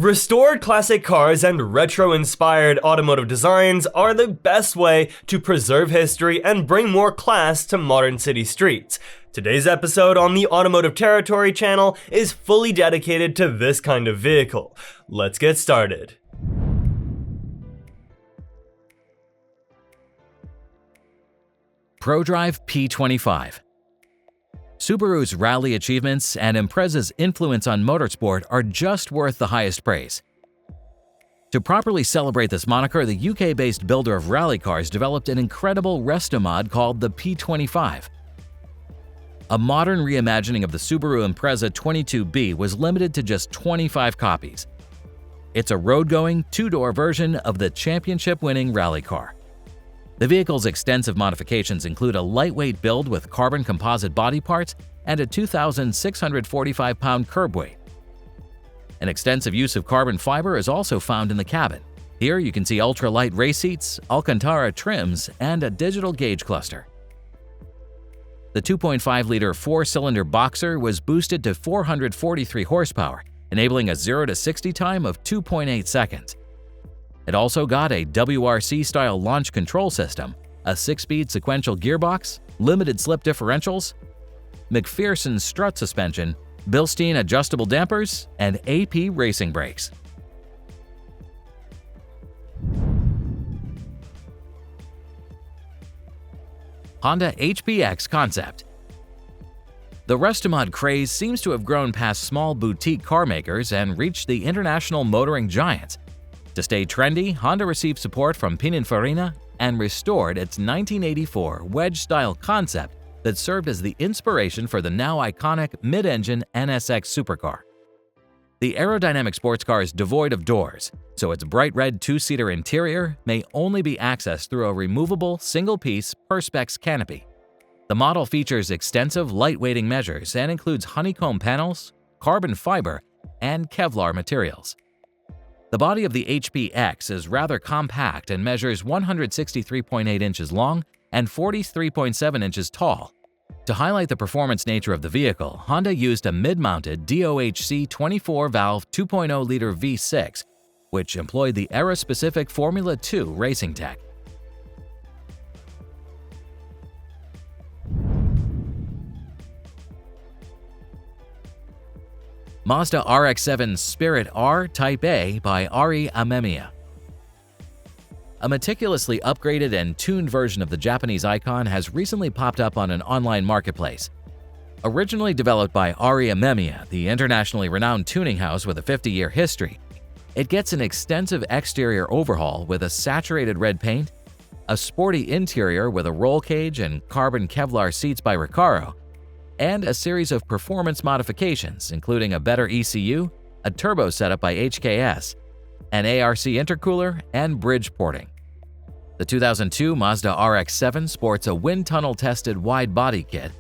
Restored classic cars and retro-inspired automotive designs are the best way to preserve history and bring more class to modern city streets. Today's episode on the Automotive Territory channel is fully dedicated to this kind of vehicle. Let's get started. Prodrive P25. Subaru's rally achievements and Impreza's influence on motorsport are just worth the highest praise. To properly celebrate this moniker, the UK-based builder of rally cars developed an incredible Restomod called the P25. A modern reimagining of the Subaru Impreza 22B was limited to just 25 copies. It's a road-going, two-door version of the championship-winning rally car. The vehicle's extensive modifications include a lightweight build with carbon composite body parts and a 2,645-pound curb weight. An extensive use of carbon fiber is also found in the cabin. Here you can see ultra-light race seats, Alcantara trims, and a digital gauge cluster. The 2.5-liter four-cylinder Boxer was boosted to 443 horsepower, enabling a 0-60 time of 2.8 seconds. It also got a WRC-style launch control system, a 6-speed sequential gearbox, limited slip differentials, McPherson strut suspension, Bilstein adjustable dampers, and AP racing brakes. Honda HPX concept. The Restomod craze seems to have grown past small boutique car makers and reached the international motoring giants. To stay trendy, Honda received support from Pininfarina and restored its 1984 wedge-style concept that served as the inspiration for the now iconic mid-engine NSX supercar. The aerodynamic sports car is devoid of doors, so its bright red two-seater interior may only be accessed through a removable single-piece Perspex canopy. The model features extensive lightweighting measures and includes honeycomb panels, carbon fiber, and Kevlar materials. The body of the HPX is rather compact and measures 163.8 inches long and 43.7 inches tall. To highlight the performance nature of the vehicle, Honda used a mid-mounted DOHC 24-valve 2.0-liter V6, which employed the era-specific Formula 2 racing tech. Mazda RX-7 Spirit R Type A by Amemiya. A meticulously upgraded and tuned version of the Japanese icon has recently popped up on an online marketplace. Originally developed by Amemiya, the internationally renowned tuning house with a 50-year history, it gets an extensive exterior overhaul with a saturated red paint, a sporty interior with a roll cage and carbon Kevlar seats by Recaro, and a series of performance modifications, including a better ECU, a turbo setup by HKS, an ARC intercooler, and bridge porting. The 2002 Mazda RX-7 sports a wind tunnel-tested wide body kit,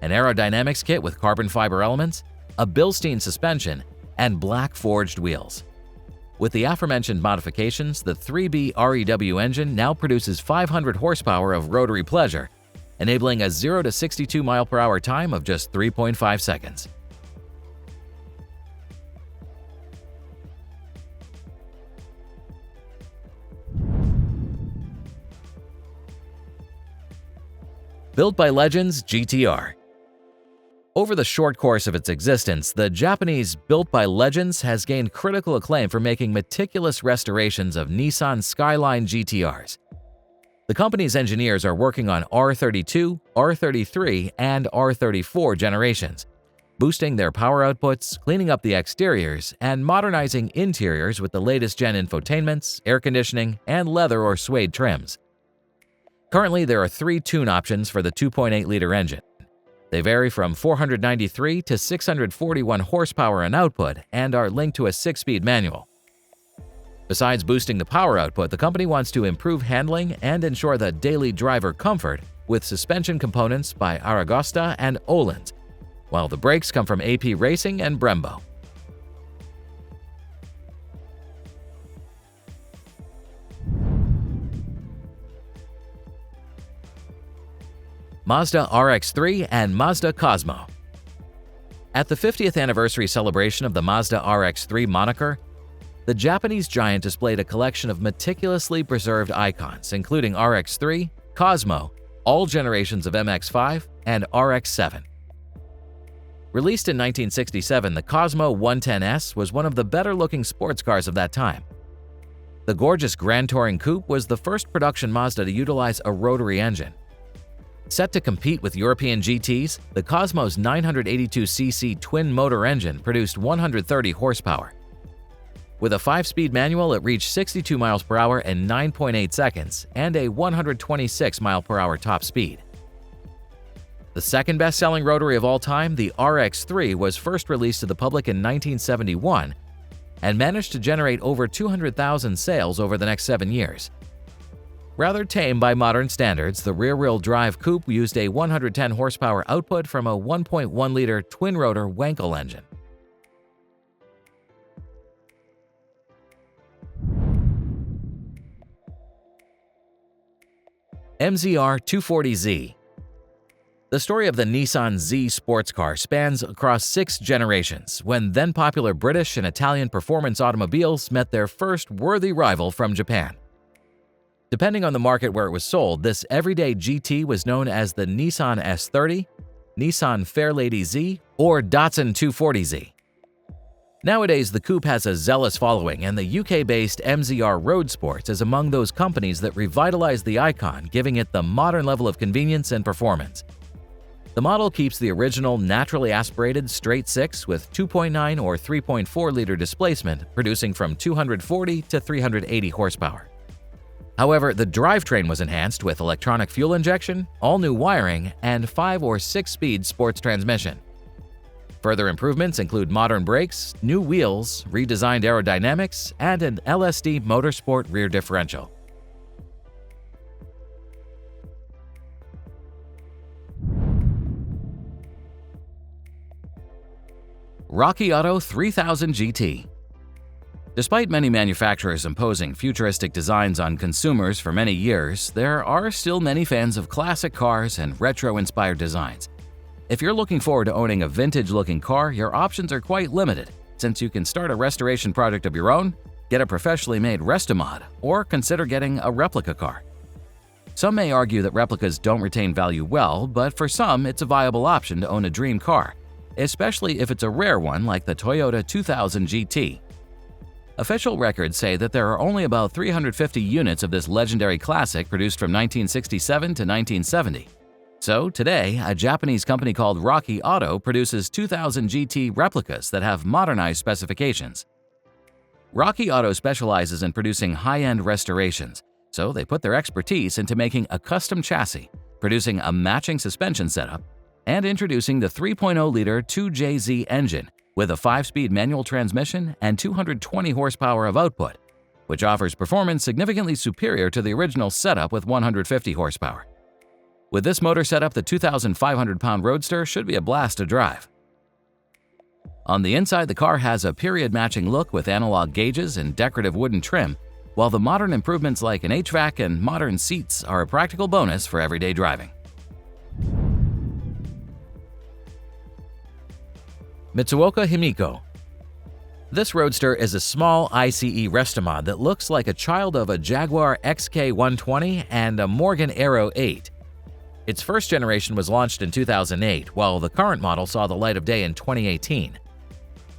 an aerodynamics kit with carbon fiber elements, a Bilstein suspension, and black forged wheels. With the aforementioned modifications, the 3B REW engine now produces 500 horsepower of rotary pleasure, enabling a 0-62 mph time of just 3.5 seconds. Built by Legends GTR. Over the short course of its existence, the Japanese Built by Legends has gained critical acclaim for making meticulous restorations of Nissan Skyline GTRs. The company's engineers are working on R32, R33, and R34 generations, boosting their power outputs, cleaning up the exteriors, and modernizing interiors with the latest gen infotainments, air conditioning, and leather or suede trims. Currently, there are 3 tune options for the 2.8-liter engine. They vary from 493 to 641 horsepower in output and are linked to a 6-speed manual. Besides boosting the power output, the company wants to improve handling and ensure the daily driver comfort with suspension components by Aragosta and Öhlins, while the brakes come from AP Racing and Brembo. Mazda RX-3 and Mazda Cosmo. At the 50th anniversary celebration of the Mazda RX-3 moniker, the Japanese giant displayed a collection of meticulously preserved icons, including RX-3, Cosmo, all generations of MX-5, and RX-7. Released in 1967, the Cosmo 110S was one of the better-looking sports cars of that time. The gorgeous Grand Touring Coupe was the first production Mazda to utilize a rotary engine. Set to compete with European GTs, the Cosmo's 982cc twin-motor engine produced 130 horsepower. With a 5-speed manual, it reached 62 miles per hour in 9.8 seconds and a 126 mile per hour top speed. The second best-selling rotary of all time, the RX-3, was first released to the public in 1971 and managed to generate over 200,000 sales over the next 7 years. Rather tame by modern standards, the rear-wheel drive coupe used a 110 horsepower output from a 1.1-liter twin-rotor Wankel engine. MZR 240Z. The story of the Nissan Z sports car spans across 6 generations, when then-popular British and Italian performance automobiles met their first worthy rival from Japan. Depending on the market where it was sold, this everyday GT was known as the Nissan S30, Nissan Fairlady Z, or Datsun 240Z. Nowadays, the coupe has a zealous following, and the UK-based MZR Road Sports is among those companies that revitalized the icon, giving it the modern level of convenience and performance. The model keeps the original naturally aspirated straight 6 with 2.9 or 3.4-liter displacement, producing from 240 to 380 horsepower. However, the drivetrain was enhanced with electronic fuel injection, all-new wiring, and 5 or 6-speed sports transmission. Further improvements include modern brakes, new wheels, redesigned aerodynamics, and an LSD Motorsport rear differential. Rocky Auto 3000 GT. Despite many manufacturers imposing futuristic designs on consumers for many years, there are still many fans of classic cars and retro-inspired designs. If you're looking forward to owning a vintage-looking car, your options are quite limited, since you can start a restoration project of your own, get a professionally made Restomod, or consider getting a replica car. Some may argue that replicas don't retain value well, but for some, it's a viable option to own a dream car, especially if it's a rare one like the Toyota 2000 GT. Official records say that there are only about 350 units of this legendary classic produced from 1967 to 1970. So today, a Japanese company called Rocky Auto produces 2000 GT replicas that have modernized specifications. Rocky Auto specializes in producing high-end restorations, so they put their expertise into making a custom chassis, producing a matching suspension setup, and introducing the 3.0-liter 2JZ engine with a 5-speed manual transmission and 220 horsepower of output, which offers performance significantly superior to the original setup with 150 horsepower. With this motor setup, the 2,500-pound Roadster should be a blast to drive. On the inside, the car has a period-matching look with analog gauges and decorative wooden trim, while the modern improvements like an HVAC and modern seats are a practical bonus for everyday driving. Mitsuoka Himiko. This Roadster is a small ICE Restomod that looks like a child of a Jaguar XK120 and a Morgan Aero 8. Its first generation was launched in 2008, while the current model saw the light of day in 2018.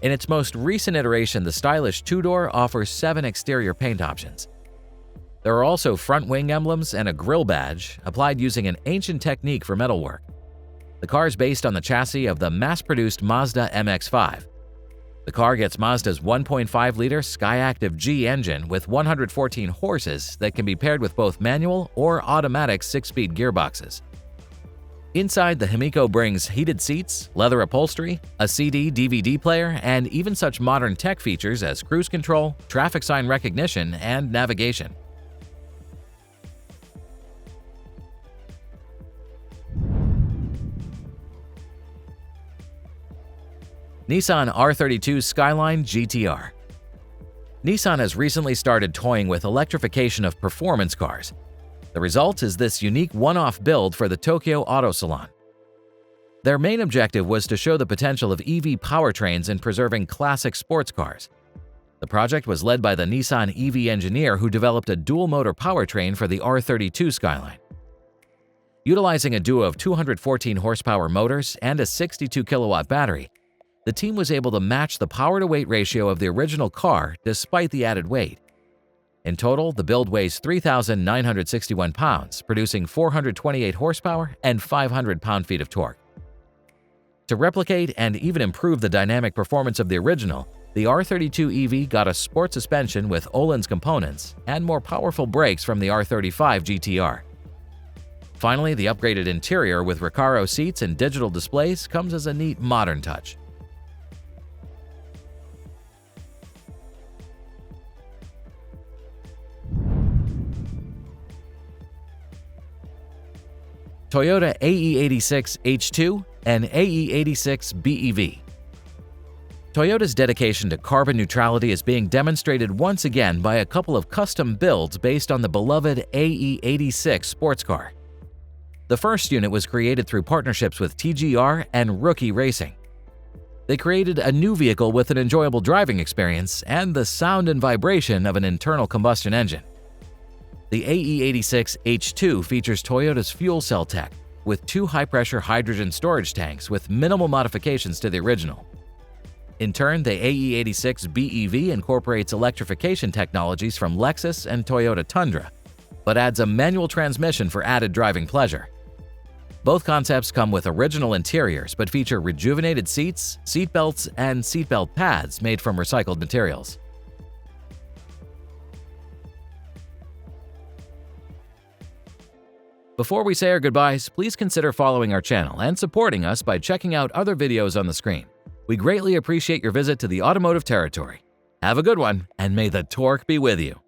In its most recent iteration, the stylish two-door offers 7 exterior paint options. There are also front wing emblems and a grille badge, applied using an ancient technique for metalwork. The car is based on the chassis of the mass-produced Mazda MX-5. The car gets Mazda's 1.5-liter Skyactiv G engine with 114 horses that can be paired with both manual or automatic 6-speed gearboxes. Inside, the Himiko brings heated seats, leather upholstery, a CD/DVD player, and even such modern tech features as cruise control, traffic sign recognition, and navigation. Nissan R32 Skyline GTR. Nissan has recently started toying with electrification of performance cars. The result is this unique one-off build for the Tokyo Auto Salon. Their main objective was to show the potential of EV powertrains in preserving classic sports cars. The project was led by the Nissan EV engineer who developed a dual-motor powertrain for the R32 Skyline. Utilizing a duo of 214 horsepower motors and a 62-kilowatt battery, the team was able to match the power-to-weight ratio of the original car despite the added weight. In total, the build weighs 3,961 pounds, producing 428 horsepower and 500 pound-feet of torque. To replicate and even improve the dynamic performance of the original, the R32 EV got a sport suspension with Öhlins components and more powerful brakes from the R35 GTR. Finally, the upgraded interior with Recaro seats and digital displays comes as a neat modern touch. Toyota AE86 H2 and AE86 BEV. Toyota's dedication to carbon neutrality is being demonstrated once again by a couple of custom builds based on the beloved AE86 sports car. The first unit was created through partnerships with TGR and Rookie Racing. They created a new vehicle with an enjoyable driving experience and the sound and vibration of an internal combustion engine. The AE86 H2 features Toyota's fuel cell tech, with 2 high-pressure hydrogen storage tanks with minimal modifications to the original. In turn, the AE86 BEV incorporates electrification technologies from Lexus and Toyota Tundra, but adds a manual transmission for added driving pleasure. Both concepts come with original interiors but feature rejuvenated seats, seat belts, and seatbelt pads made from recycled materials. Before we say our goodbyes, please consider following our channel and supporting us by checking out other videos on the screen. We greatly appreciate your visit to the automotive territory. Have a good one, and may the torque be with you.